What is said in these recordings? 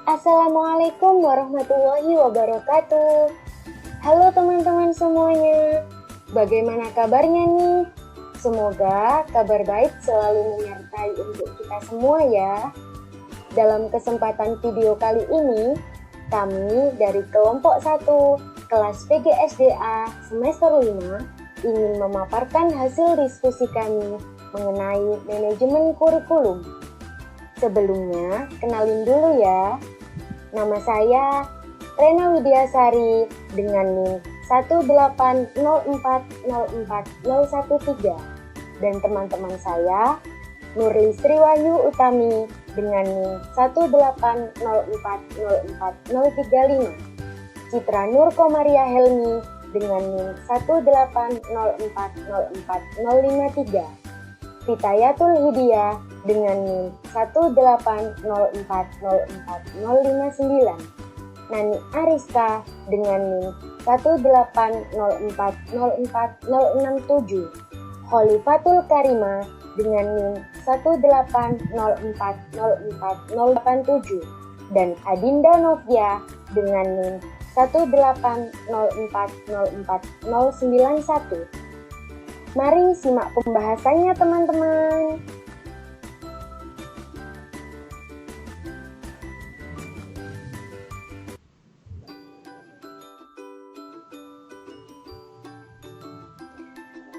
Assalamualaikum warahmatullahi wabarakatuh. Halo teman-teman semuanya, bagaimana kabarnya nih? Semoga kabar baik selalu menyertai untuk kita semua ya. Dalam kesempatan video kali ini, kami dari kelompok 1 kelas PGSDA semester 5 ingin memaparkan hasil diskusi kami mengenai manajemen kurikulum. Sebelumnya, kenalin dulu ya. Nama saya Rena Widiasari dengan NIM 180404013 dan teman-teman saya Nurli Sriwahyu Utami dengan NIM 180404035, Citra Nur Komaria Helmi dengan NIM 180404053, Fitayatul Hidiyah dengan NIM 180404059, Nani Ariska dengan NIM 180404067, Kholifatul Karima dengan NIM 180404087, dan Adinda Novia dengan NIM 180404091. Mari simak pembahasannya teman-teman.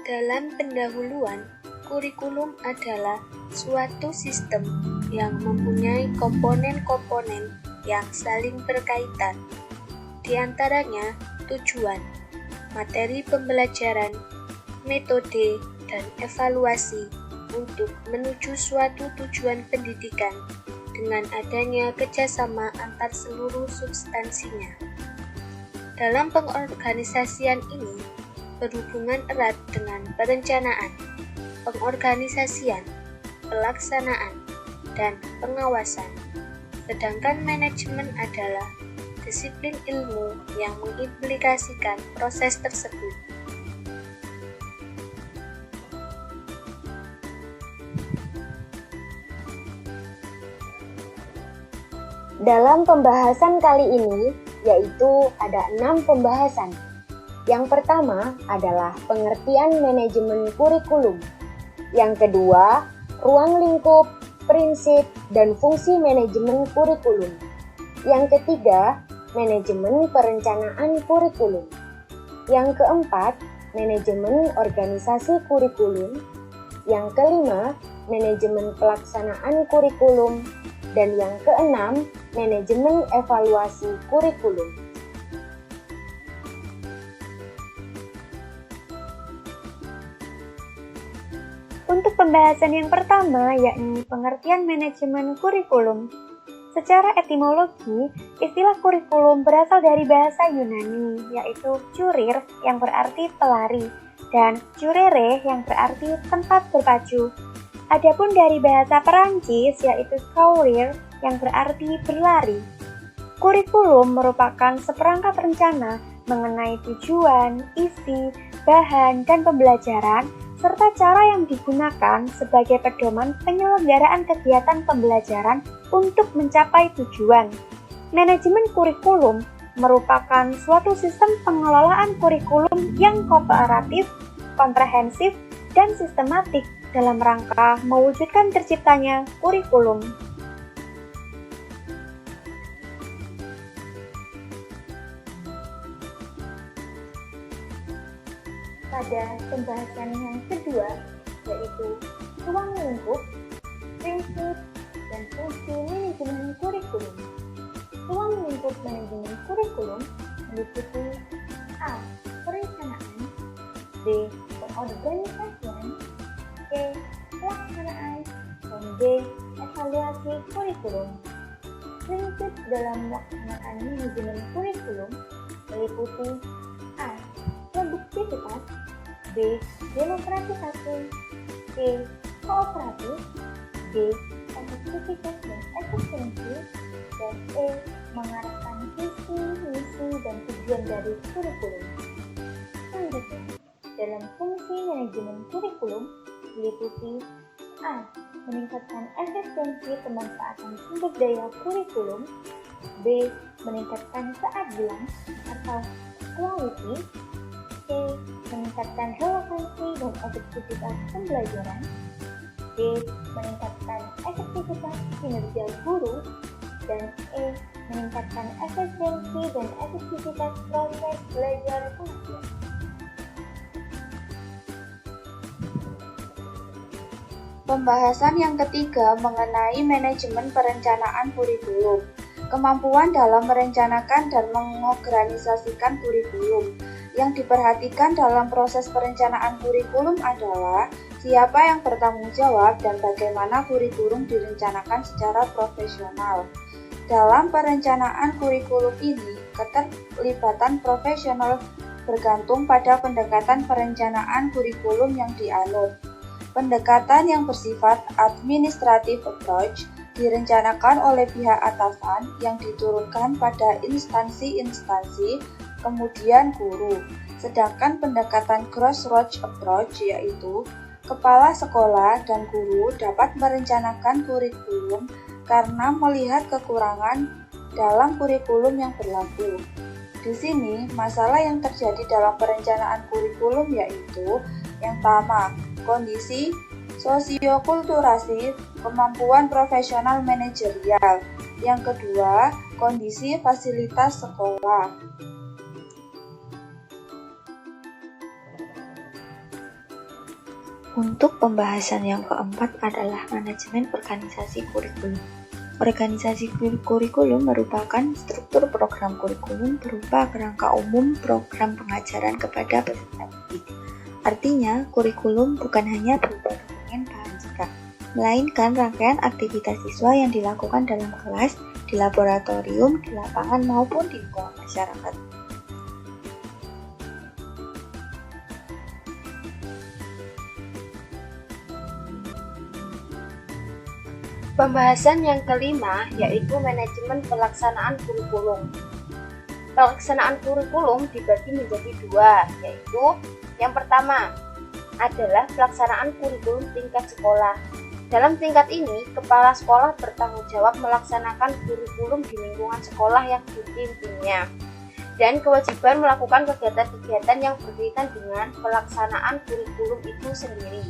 Dalam pendahuluan, kurikulum adalah suatu sistem yang mempunyai komponen-komponen yang saling berkaitan. Di antaranya tujuan, materi pembelajaran, metode, dan evaluasi untuk menuju suatu tujuan pendidikan dengan adanya kerjasama antar seluruh substansinya. Dalam pengorganisasian ini berhubungan erat dengan perencanaan, pengorganisasian, pelaksanaan, dan pengawasan. Sedangkan manajemen adalah disiplin ilmu yang mengimplikasikan proses tersebut. Dalam pembahasan kali ini, yaitu ada 6 pembahasan. Yang pertama adalah pengertian manajemen kurikulum. Yang kedua, ruang lingkup, prinsip, dan fungsi manajemen kurikulum. Yang ketiga, manajemen perencanaan kurikulum. Yang keempat, manajemen organisasi kurikulum. Yang kelima, manajemen pelaksanaan kurikulum. Dan yang keenam, manajemen evaluasi kurikulum. Untuk pembahasan yang pertama, yakni pengertian manajemen kurikulum. Secara etimologi, istilah kurikulum berasal dari bahasa Yunani, yaitu curir yang berarti pelari, dan curere yang berarti tempat berpacu. Adapun dari bahasa Perancis, yaitu courir yang berarti berlari. Kurikulum merupakan seperangkat rencana mengenai tujuan, isi, bahan, dan pembelajaran, serta cara yang digunakan sebagai pedoman penyelenggaraan kegiatan pembelajaran untuk mencapai tujuan. Manajemen kurikulum merupakan suatu sistem pengelolaan kurikulum yang kooperatif, komprehensif, dan sistematik dalam rangka mewujudkan terciptanya kurikulum. Pada pembahasan yang kedua, yaitu ruang lingkup, prinsip, dan fungsi manajemen kurikulum. Ruang lingkup manajemen kurikulum meliputi A. Perencanaan, B. Pengorganisasian, C. Pelaksanaan, dan D. Evaluasi kurikulum. Prinsip dalam pelaksanaan manajemen kurikulum meliputi A. Produktivitas, B. Demokratisasi, C. Kooperatif, D. Efektivitas dan efisiensi, dan E. Mengarahkan visi, misi, dan tujuan dari kurikulum. Selanjutnya, dalam fungsi manajemen kurikulum meliputi A. Meningkatkan efisiensi pemanfaatan sumber daya kurikulum, B. Meningkatkan keadilan atau equality. C. Meningkatkan relevansi dan efektivitas pembelajaran. D. Meningkatkan efektivitas kinerja guru. Dan E. Meningkatkan efisiensi dan efektivitas proses belajar mengajar. Pembahasan yang ketiga mengenai manajemen perencanaan kurikulum. Kemampuan dalam merencanakan dan mengorganisasikan kurikulum. Yang diperhatikan dalam proses perencanaan kurikulum adalah siapa yang bertanggung jawab dan bagaimana kurikulum direncanakan secara profesional. Dalam perencanaan kurikulum ini, keterlibatan profesional bergantung pada pendekatan perencanaan kurikulum yang dianut. Pendekatan yang bersifat administrative approach direncanakan oleh pihak atasan yang diturunkan pada instansi-instansi, kemudian guru. Sedangkan pendekatan crossroads approach yaitu kepala sekolah dan guru dapat merencanakan kurikulum karena melihat kekurangan dalam kurikulum yang berlaku. Di sini, masalah yang terjadi dalam perencanaan kurikulum yaitu yang pertama, kondisi sosiokulturasi, kemampuan profesional manajerial. Yang kedua, kondisi fasilitas sekolah. Untuk pembahasan yang keempat adalah manajemen organisasi kurikulum. Organisasi kurikulum merupakan struktur program kurikulum berupa kerangka umum program pengajaran kepada peserta didik. Artinya, kurikulum bukan hanya berupa dokumen bahan cekak, melainkan rangkaian aktivitas siswa yang dilakukan dalam kelas, di laboratorium, di lapangan maupun di lingkungan masyarakat. Pembahasan yang kelima yaitu manajemen pelaksanaan kurikulum. Pelaksanaan kurikulum dibagi menjadi dua, yaitu yang pertama adalah pelaksanaan kurikulum tingkat sekolah. Dalam tingkat ini, kepala sekolah bertanggung jawab melaksanakan kurikulum di lingkungan sekolah yang dipimpinnya dan kewajiban melakukan kegiatan-kegiatan yang berkaitan dengan pelaksanaan kurikulum itu sendiri.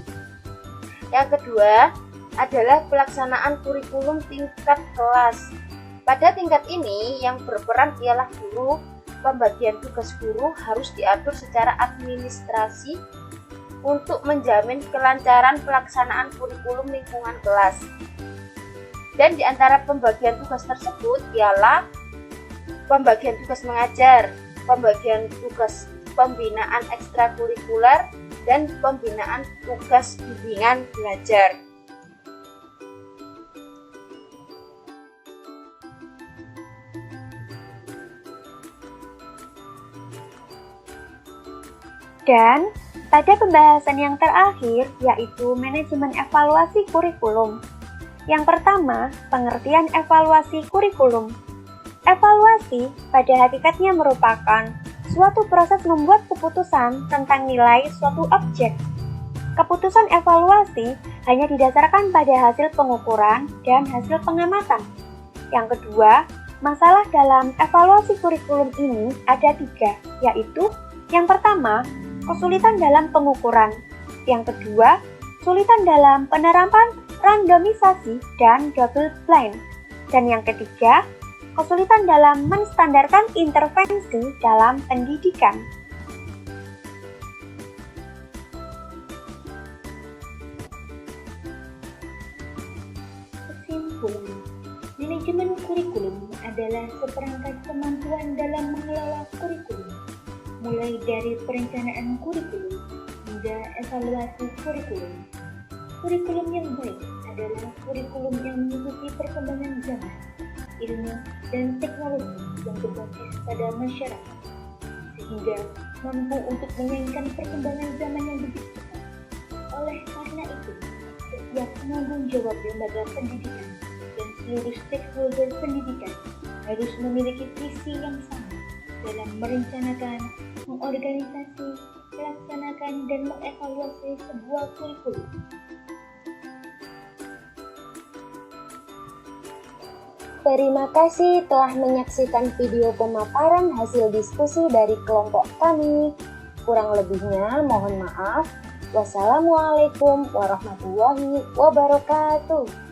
Yang kedua adalah pelaksanaan kurikulum tingkat kelas. Pada tingkat ini, yang berperan ialah guru. Pembagian tugas guru harus diatur secara administrasi untuk menjamin kelancaran pelaksanaan kurikulum lingkungan kelas. Dan di antara pembagian tugas tersebut ialah pembagian tugas mengajar, pembagian tugas pembinaan ekstrakurikuler, dan pembinaan tugas bimbingan belajar. Dan pada pembahasan yang terakhir yaitu manajemen evaluasi kurikulum. Yang pertama, pengertian evaluasi kurikulum. Evaluasi pada hakikatnya merupakan suatu proses membuat keputusan tentang nilai suatu objek. Keputusan evaluasi hanya didasarkan pada hasil pengukuran dan hasil pengamatan. Yang kedua, masalah dalam evaluasi kurikulum ini ada 3, yaitu yang pertama, kesulitan dalam pengukuran. Yang kedua, kesulitan dalam penerapan randomisasi dan double blind. Dan yang ketiga, kesulitan dalam menstandarkan intervensi dalam pendidikan. Kesimpulan, manajemen kurikulum adalah seperangkat kemampuan dalam mengelola kurikulum, mulai dari perencanaan kurikulum hingga evaluasi kurikulum. Kurikulum yang baik adalah kurikulum yang mengikuti perkembangan zaman, ilmu, dan teknologi yang berbasis pada masyarakat, sehingga mampu untuk menyaingkan perkembangan zaman yang begitu cepat. Oleh karena itu, setiap penanggung jawab lembaga pendidikan dan seluruh stakeholder pendidikan harus memiliki visi yang sama dalam merencanakan, mengorganisasi, melaksanakan, dan mengevaluasi sebuah kurikulum. Terima kasih telah menyaksikan video pemaparan hasil diskusi dari kelompok kami. Kurang lebihnya mohon maaf. Wassalamualaikum warahmatullahi wabarakatuh.